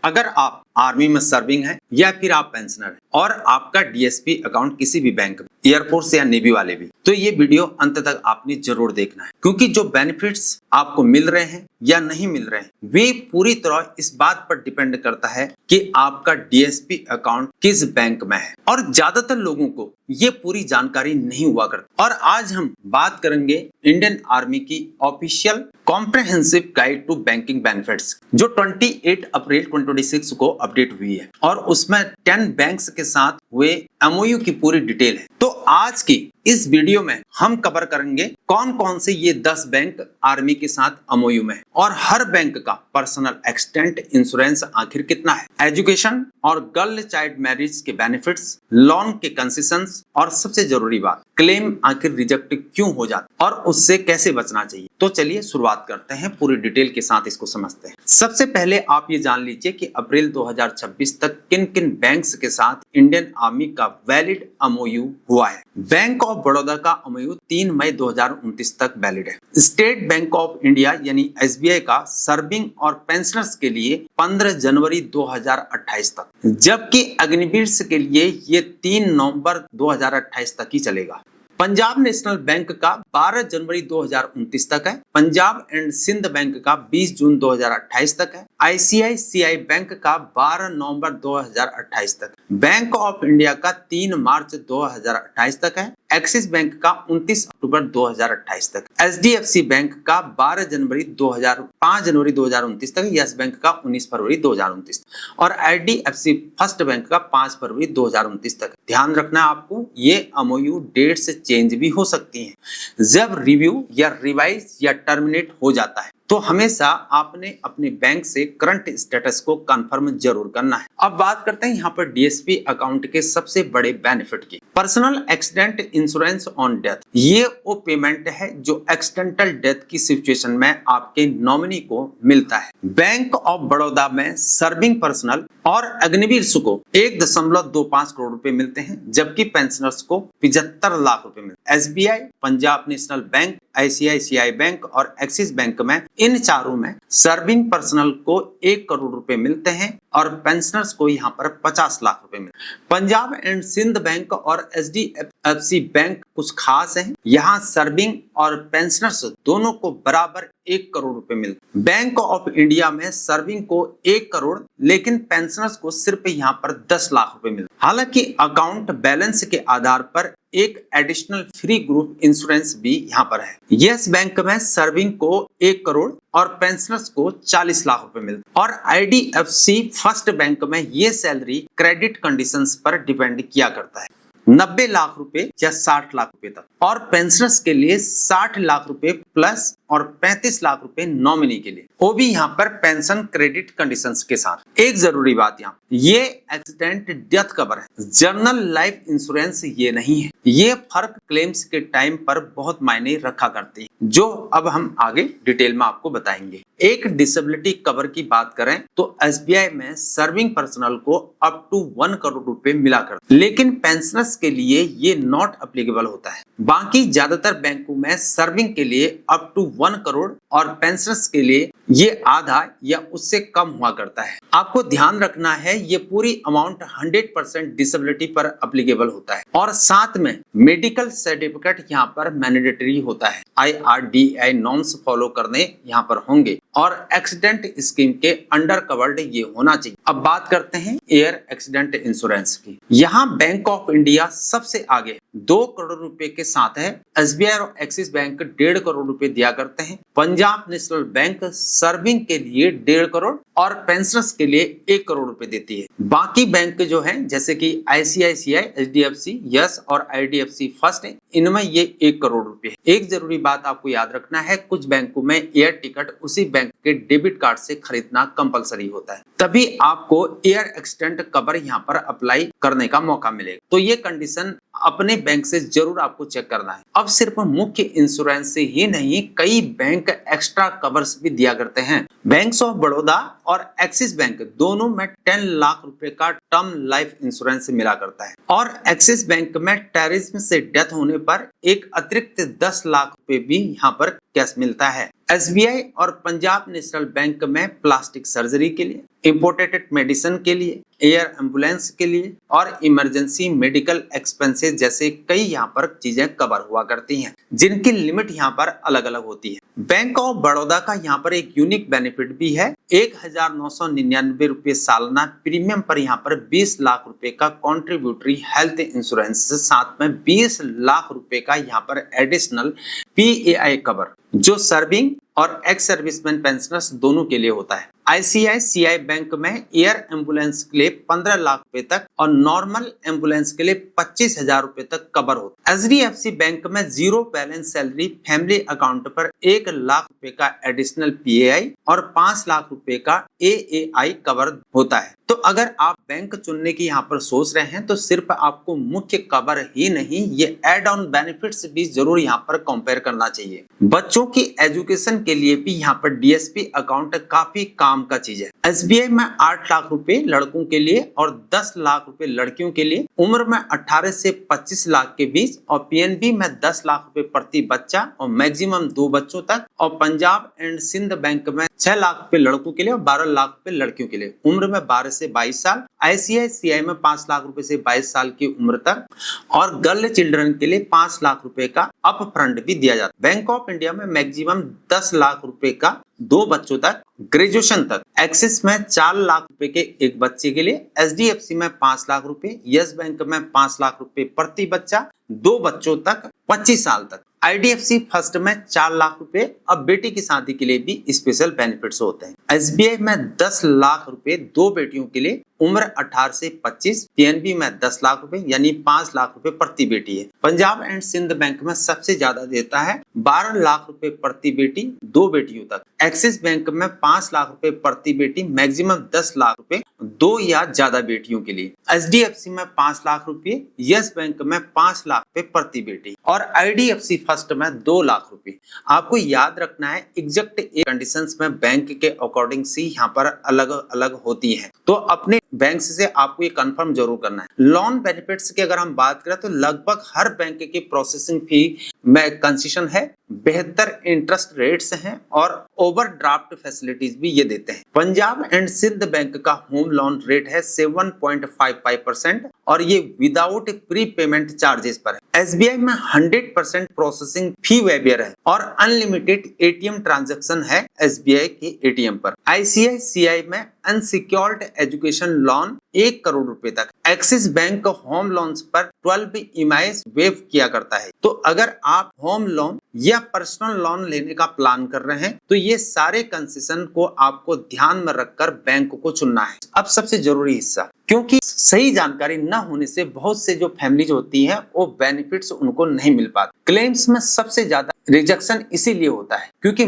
अगर आप आर्मी में सर्विंग है या फिर आप पेंशनर हैं और आपका डीएसपी अकाउंट किसी भी बैंक, एयरफोर्स या नेवी वाले भी, तो ये वीडियो अंत तक आपने जरूर देखना है, क्योंकि जो बेनिफिट्स आपको मिल रहे हैं या नहीं मिल रहे हैं वे पूरी तरह इस बात पर डिपेंड करता है कि आपका डीएसपी अकाउंट किस बैंक में है। और ज्यादातर लोगों को ये पूरी जानकारी नहीं हुआ करती। और आज हम बात करेंगे इंडियन आर्मी की official comprehensive guide to banking benefits, जो 28 अप्रैल 2026 को अपडेट हुई है और उसमें 10 बैंक्स के साथ हुए एमओयू की पूरी डिटेल है। तो आज की इस वीडियो में हम कवर करेंगे कौन कौन से ये 10 बैंक आर्मी के साथ एमओयू में है और हर बैंक का पर्सनल एक्सीडेंट इंश्योरेंस आखिर कितना है, एजुकेशन और गर्ल चाइल्ड मैरिज के बेनिफिट्स, लोन के कंसेशंस और सबसे जरूरी बात, क्लेम आखिर रिजेक्ट क्यों हो जाता और उससे कैसे बचना चाहिए। तो चलिए शुरुआत करते हैं, पूरी डिटेल के साथ इसको समझते हैं। सबसे पहले आप ये जान लीजिए कि अप्रैल 2026 तक किन किन बैंक्स के साथ इंडियन आर्मी का वैलिड एमओयू हुआ है। बैंक ऑफ बड़ौदा का एमओयू 3 मई 2029 तक वैलिड है। स्टेट बैंक ऑफ इंडिया यानी एसबीआई का सर्विंग और पेंशनर्स के लिए 15 जनवरी 2028 तक, जबकि अग्निवीर के लिए ये 3 नवंबर 2028 तक ही चलेगा। पंजाब नेशनल बैंक का 12 जनवरी 2029 तक है। पंजाब एंड सिंध बैंक का 20 जून 2028 तक है। आईसीआईसीआई बैंक का 12 नवंबर 2028 तक। बैंक ऑफ इंडिया का 3 मार्च 2028 तक है। एक्सिस बैंक का 29 अक्टूबर 2028 तक। एचडीएफसी बैंक का 5 जनवरी 2029 तक। यस बैंक का 19 फरवरी 2029 और आईडीएफसी फर्स्ट बैंक का 5 फरवरी 2029 तक। ध्यान रखना आपको, ये एमओयू डेट से चेंज भी हो सकती हैं जब रिव्यू या रिवाइज या टर्मिनेट हो जाता है। तो हमेशा आपने अपने बैंक से करंट स्टेटस को कंफर्म जरूर करना है। अब बात करते हैं यहाँ पर डीएसपी अकाउंट के सबसे बड़े बेनिफिट की। Personal accident insurance on death, ये वो पेमेंट है जो एक्सीडेंटल डेथ की सिचुएशन में आपके नॉमिनी को मिलता है। बैंक ऑफ बड़ौदा में सर्विंग पर्सनल और अग्निवीर को 1.25 करोड़ रुपए मिलते हैं, जबकि पेंशनर्स को 75 लाख रुपए मिलते हैं। SBI, Punjab national bank, ICICI bank और एक्सिस बैंक में, इन चारों में सर्विंग पर्सनल को 1 करोड़ रुपए मिलते हैं और पेंशनर्स को यहाँ पर 50 लाख रुपए मिलते हैं। पंजाब एंड सिंध बैंक और एचडीएफसी बैंक कुछ खास हैं, यहाँ सर्विंग और पेंशनर्स दोनों को बराबर 1 करोड़ रुपए मिलते। बैंक ऑफ इंडिया में सर्विंग को 1 करोड़ लेकिन पेंशनर्स को सिर्फ यहाँ पर 10 लाख रुपए मिलते। हालांकि अकाउंट बैलेंस के आधार पर एक एडिशनल फ्री ग्रुप इंश्योरेंस भी यहाँ पर है। यस बैंक में सर्विंग को 1 करोड़ और पेंशनर्स को 40 लाख रुपए मिलते और आईडीएफसी फर्स्ट बैंक में ये सैलरी क्रेडिट कंडीशंस पर डिपेंड किया करता है, 90 लाख रुपए या 60 लाख रुपए तक, और पेंशनर्स के लिए 60 लाख रुपए प्लस और 35 लाख रुपए नॉमिनी के लिए, वो भी यहाँ पर पेंशन क्रेडिट कंडीशंस के साथ। एक जरूरी बात यहाँ, ये एक्सीडेंट डेथ कवर है, जनरल लाइफ इंश्योरेंस ये नहीं है। ये फर्क क्लेम्स के टाइम पर बहुत मायने रखा करते हैं, जो अब हम आगे डिटेल में आपको बताएंगे। एक डिसेबिलिटी कवर की बात करें तो एसबीआई में सर्विंग पर्सनल को अप टू 1 करोड़ रुपए मिला करते, लेकिन पेंशनर्स के लिए ये नॉट एप्लीकेबल होता है। बाकी ज्यादातर बैंकों में सर्विंग के लिए अप टू 1 करोड़ और पेंशनर्स के लिए ये आधा या उससे कम हुआ करता है। आपको ध्यान रखना है ये पूरी अमाउंट 100% डिसेबिलिटी पर एप्लीकेबल होता है और साथ में मेडिकल सर्टिफिकेट यहाँ पर मैंडेटरी होता है। IRDAI नॉर्म्स फॉलो करने यहाँ पर होंगे और एक्सीडेंट स्कीम के अंडर कवर्ड ये होना चाहिए। अब बात करते हैं एयर एक्सीडेंट इंश्योरेंस की। यहाँ बैंक ऑफ इंडिया सबसे आगे 2 करोड़ रुपए के साथ है। एसबीआई और एक्सिस बैंक 1.5 करोड़ रुपए दिया करते हैं। पंजाब नेशनल बैंक सर्विंग के लिए 1.5 करोड़ और पेंशनर्स के लिए 1 करोड़ रुपए देती है। बाकी बैंक जो हैं जैसे कि आईसीआईसीआई, एचडीएफसी, यस और आईडीएफसी फर्स्ट, इनमें ये 1 करोड़ रुपए है। एक जरूरी बात आपको याद रखना है, कुछ बैंकों में एयर टिकट उसी बैंक के डेबिट कार्ड से खरीदना कंपलसरी होता है, तभी आपको एयर एक्सीडेंट कवर यहाँ पर अप्लाई करने का मौका मिलेगा। तो ये कंडीशन अपने बैंक से जरूर आपको चेक करना है। अब सिर्फ मुख्य इंश्योरेंस से ही नहीं, कई बैंक एक्स्ट्रा कवर्स भी दिया करते हैं। बैंक्स ऑफ बड़ौदा और एक्सिस बैंक दोनों में 10 लाख रुपए का टर्म लाइफ इंश्योरेंस मिला करता है और एक्सिस बैंक में टेररिज्म से डेथ होने पर एक अतिरिक्त 10 लाख रुपए भी यहाँ पर कैश मिलता है। एसबीआई और पंजाब नेशनल बैंक में प्लास्टिक सर्जरी के लिए, इंपोर्टेड मेडिसिन के लिए, एयर एम्बुलेंस के लिए और इमरजेंसी मेडिकल एक्सपेंसेस जैसे कई यहाँ पर चीजें कवर हुआ करती हैं, जिनकी लिमिट यहाँ पर अलग अलग होती है। बैंक ऑफ बड़ौदा का यहाँ पर एक यूनिक बेनिफिट भी है। 1999 रुपए सालाना प्रीमियम पर यहाँ पर 20 लाख रुपए का कॉन्ट्रीब्यूटरी हेल्थ इंश्योरेंस, साथ में 20 लाख रुपए का यहाँ पर एडिशनल पीएआई कवर जो सर्विंग और एक्स सर्विसमैन पेंशनर्स दोनों के लिए होता है। आईसीआईसीआई बैंक में एयर एम्बुलेंस के लिए 15 लाख रुपए तक और नॉर्मल एम्बुलेंस के लिए 25,000 रुपए तक कवर होता है। एचडीएफसी बैंक में zero balance salary family account पर 1 लाख रुपए का एडिशनल पीएआई और 5 लाख रुपए का एएआई कवर होता है। तो अगर आप बैंक चुनने की यहाँ पर सोच रहे हैं तो सिर्फ आपको मुख्य कवर ही नहीं, ये एड ऑन बेनिफिट्स भी जरूर यहाँ पर कंपेयर करना चाहिए। बच्चों की एजुकेशन के लिए भी यहाँ पर डीएसपी अकाउंट काफी काम का चीज है। एसबीआई में 8 लाख रुपए लड़कों के लिए और 10 लाख रुपए लड़कियों के लिए उम्र में 18 से 25 लाख के बीच, और पीएनबी में 10 लाख रुपए प्रति बच्चा और मैक्सिमम 2 बच्चों तक, और पंजाब एंड सिंध बैंक में 6 लाख रुपए लड़कों के लिए और 12 लाख रुपए लड़कियों के लिए उम्र में 12 से 22 साल। आईसीआईसीआई में 5 लाख रुपए से 22 साल की उम्र तक और गर्ल चिल्ड्रन के लिए 5 लाख रुपए का अप फ्रंट भी दिया जाता है। बैंक ऑफ इंडिया में मैक्सिमम 10 लाख रुपए का 2 बच्चों तक, ग्रेजुएशन तक। एक्सिस में 4 लाख रुपए के एक बच्चे के लिए, एचडीएफसी में 5 लाख रुपए, यस बैंक में 5 लाख रुपए प्रति बच्चा 2 बच्चों तक 25 साल तक। आईडीएफसी फर्स्ट में 4 लाख रुपए, अब बेटी की शादी के लिए भी स्पेशल बेनिफिट्स होते हैं। एसबीआई में 10 लाख रुपए 2 बेटियों के लिए उम्र 18 से 25, पीएनबी में 10 लाख रुपए यानी 5 लाख रुपए प्रति बेटी है। पंजाब एंड सिंध बैंक में सबसे ज्यादा देता है 12 लाख रुपए प्रति बेटी 2 बेटियों तक। एक्सिस बैंक में 5 लाख रुपए प्रति बेटी, मैक्सिमम 10 लाख रुपए 2 या ज्यादा बेटियों के लिए। एचडीएफसी में 5 लाख रुपए, यस बैंक में 5 लाख रुपए प्रति बेटी और आईडीएफसी फर्स्ट में 2 लाख रुपए। आपको याद रखना है एग्जैक्ट कंडीशंस में बैंक के अकॉर्डिंग से यहाँ पर अलग अलग होती है, तो अपने बैंक से आपको ये कंफर्म जरूर करना है। लोन बेनिफिट्स की अगर हम बात करें तो लगभग हर बैंक की प्रोसेसिंग फी में कंसेशन है, बेहतर इंटरेस्ट रेट्स हैं और ओवरड्राफ्ट फैसिलिटीज भी ये देते हैं। पंजाब एंड सिंध बैंक का होम लोन रेट है 7.55% और ये विदाउट प्री पेमेंट चार्जेस पर है। एसबीआई में 100% प्रोसेसिंग फी वेबियर है और अनलिमिटेड एटीएम ट्रांजैक्शन है एसबीआई के एटीएम पर। आईसीआईसीआई में अनसिक्योर्ड एजुकेशन लोन 1 करोड़ रुपए तक। एक्सिस बैंक होम लोन्स पर 12 ईएमआई वेव किया करता है। तो अगर आप होम लोन या पर्सनल लोन लेने का प्लान कर रहे हैं तो ये सारे कंसेशन को आपको ध्यान में रखकर बैंक को चुनना है। अब सबसे जरूरी हिस्सा, क्योंकि सही जानकारी न होने से बहुत से जो फैमिलीज होती हैं वो बेनिफिट्स उनको नहीं मिल पाते। क्लेम्स में सबसे ज्यादा रिजेक्शन इसीलिए होता है क्योंकि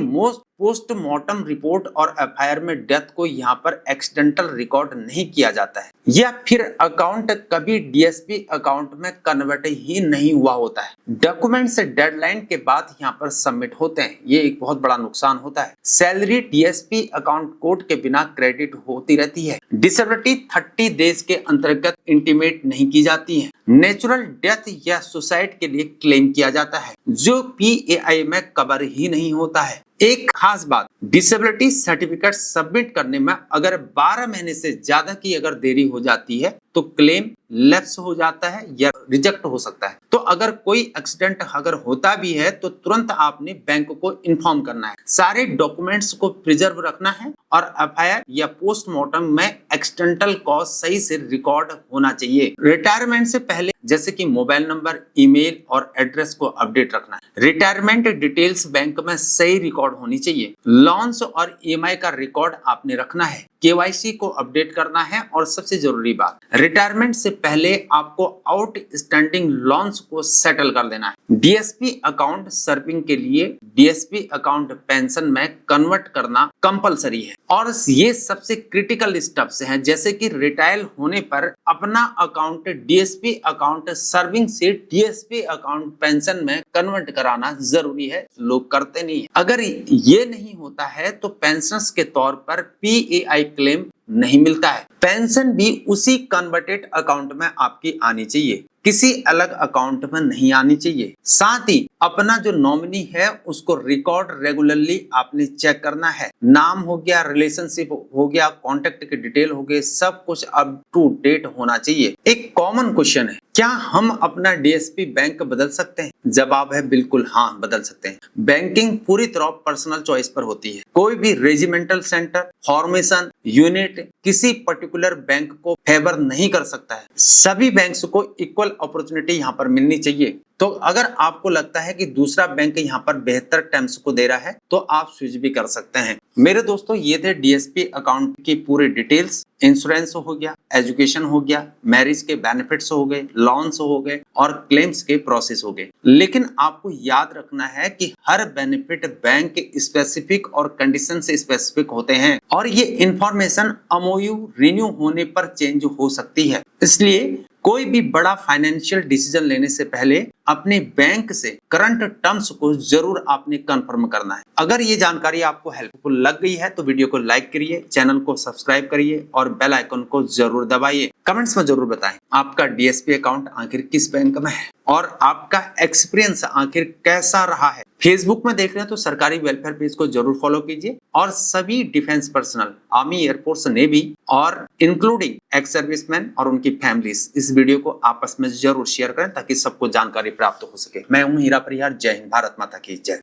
पोस्टमार्टम रिपोर्ट और एफआईआर में डेथ को यहाँ पर एक्सीडेंटल रिकॉर्ड नहीं किया जाता है या फिर अकाउंट कभी डीएसपी अकाउंट में कन्वर्ट ही नहीं हुआ होता है। डॉक्यूमेंट्स डेडलाइन के बाद यहाँ पर सबमिट होते हैं, ये एक बहुत बड़ा नुकसान होता है। सैलरी डीएसपी अकाउंट कोड के बिना क्रेडिट होती रहती है। डिसेबिलिटी 30 डेज के अंतर्गत इंटीमेट नहीं की जाती है। नेचुरल डेथ या सुसाइड के लिए क्लेम किया जाता है जो पीएआई में कवर ही नहीं होता है। एक खास बात, डिसेबिलिटी सर्टिफिकेट सबमिट करने में अगर 12 महीने से ज्यादा की अगर देरी हो जाती है तो क्लेम लैप्स हो जाता है या रिजेक्ट हो सकता है। तो अगर कोई एक्सीडेंट अगर होता भी है तो तुरंत आपने बैंक को इन्फॉर्म करना है। सारे डॉक्यूमेंट्स को प्रिजर्व रखना है और एफआईआर या पोस्टमार्टम में एक्सीडेंटल कॉज सही से रिकॉर्ड होना चाहिए। रिटायरमेंट से पहले जैसे कि मोबाइल नंबर, ईमेल और एड्रेस को अपडेट रखना है। रिटायरमेंट डिटेल्स बैंक में सही रिकॉर्ड होनी चाहिए। लॉन्स और ईएमआई का रिकॉर्ड आपने रखना है। केवाईसी को अपडेट करना है और सबसे जरूरी बात, रिटायरमेंट से पहले आपको आउटस्टैंडिंग लॉन्स को सेटल कर देना है। डीएसपी अकाउंट सर्विंग के लिए डीएसपी अकाउंट पेंशन में कन्वर्ट करना कंपलसरी है और ये सबसे क्रिटिकल स्टेप्स हैं, जैसे कि रिटायर होने पर अपना account DSP account account serving से डीएसपी अकाउंट पेंशन में कन्वर्ट कराना जरूरी है, लोग करते नहीं है। अगर ये नहीं होता है तो पेंशनर्स के तौर पर पीएआई क्लेम नहीं मिलता है। पेंशन भी उसी कन्वर्टेड अकाउंट में आपकी आनी चाहिए, किसी अलग अकाउंट में नहीं आनी चाहिए। साथ ही अपना जो नॉमिनी है उसको रिकॉर्ड रेगुलरली आपने चेक करना है। नाम हो गया, रिलेशनशिप हो गया, कॉन्टेक्ट के डिटेल हो गए, सब कुछ अप टू डेट होना चाहिए। एक कॉमन क्वेश्चन है, क्या हम अपना डीएसपी बैंक बदल सकते हैं? जवाब है बिल्कुल हाँ, बदल सकते हैं। बैंकिंग पूरी तरह पर्सनल चॉइस पर होती है। कोई भी रेजिमेंटल सेंटर, फॉर्मेशन, यूनिट किसी पर्टिकुलर बैंक को फेवर नहीं कर सकता है। सभी बैंक्स को इक्वल अपॉर्चुनिटी यहाँ पर मिलनी चाहिए। तो अगर आपको लगता है कि दूसरा बैंक यहाँ पर बेहतर टर्म्स को दे रहा है तो आप स्विच भी कर सकते हैं। मेरे दोस्तों, ये थे डीएसपी अकाउंट की पूरी डिटेल्स। इंश्योरेंस हो गया, एजुकेशन हो गया, मैरिज के बेनिफिट्स हो गए, लोन्स हो गए और क्लेम्स के प्रोसेस हो गए। लेकिन आपको याद रखना है कि हर बेनिफिट बैंक स्पेसिफिक और कंडीशन से स्पेसिफिक होते हैं और ये इंफॉर्मेशन एमओयू रिन्यू होने पर चेंज हो सकती है। इसलिए कोई भी बड़ा फाइनेंशियल डिसीजन लेने से पहले अपने बैंक से करंट टर्म्स को जरूर आपने कंफर्म करना है। अगर ये जानकारी आपको हेल्पफुल लग गई है तो वीडियो को लाइक करिए, चैनल को सब्सक्राइब करिए और बेल आइकन को जरूर दबाइए। कमेंट्स में जरूर बताएं आपका डीएसपी अकाउंट आखिर किस बैंक में है और आपका एक्सपीरियंस आखिर कैसा रहा है। फेसबुक में देख रहे हैं तो सरकारी वेलफेयर पेज को जरूर फॉलो कीजिए और सभी defence personnel, army, air force, navy और इंक्लूडिंग एक्स सर्विसमैन और उनकी फैमिलीज इस वीडियो को आपस में जरूर शेयर करें ताकि सबको जानकारी प्राप्त हो सके। मैं हूं हीरा परिहार। जय हिंद, भारत माता की जय।